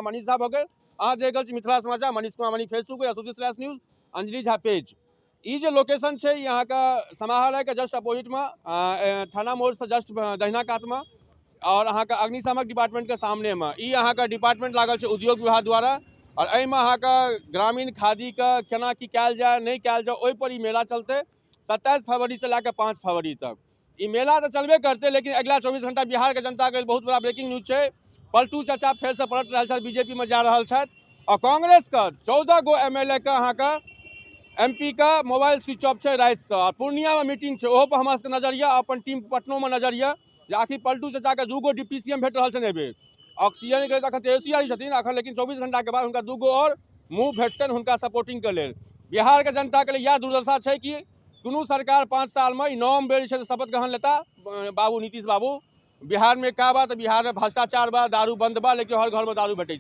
मनीष झा भऽ अहाँ देख रहल छी मिथिला समाचार, मनीष कुमार मनी फेसबुक या /न्यूज, अंजलि झा पेज। ई जे लोकेशन छै यहाँ का समाहरणालय के जस्ट अपोजिट में, थाना मोड़ से जस्ट दहिना कात में, और अहाँ का अग्निशामक डिपार्टमेंट के सामने में ई अहाँ का डिपार्टमेंट लागल छै उद्योग विभाग द्वारा। और एहिमे अहाँ का ग्रामीण खादी के केना की कयल जाय नहीं कयल जाय ओहि पर ई मेला चलते 27 फरवरी से लेकर 5 फरवरी तक। ई मेला तो चलबे करते, लेकिन अगला 24 घंटा बिहार के जनता के बहुत बड़ा ब्रेकिंग न्यूज है। पलटू चाचा फिर से पलट रहा बीजेपी में जा रहा है, और कांग्रेस का 14 गो MLA का अहाँ का MP का मोबाइल स्विच ऑफ है रात से। और पूर्णिया में मीटिंग है, ओहो पर हमारा सबके नजर है, अपन टीम पटनो में नजर है जे आखिर पलटू चाचा के 2 गो डिप्टी CM भेट रहा है एबेर। ऑक्सीजन के अखन एशियाई छथिन अखन, लेकिन 24 घंटा के बाद उनका 2 गो और मुँह भेटतन हुनका सपोर्टिंग के लेल। बिहार के जनता के लिए यह दुर्दशा है कि कोनो सरकार 5 साल में 9 बेर शपथ ग्रहण लेता बाबू नीतीश बाबू। बिहार में का बा तो बिहार में भ्रष्टाचार बा, दारू बंद बा, लेकिन हर घर में दारू भेटे।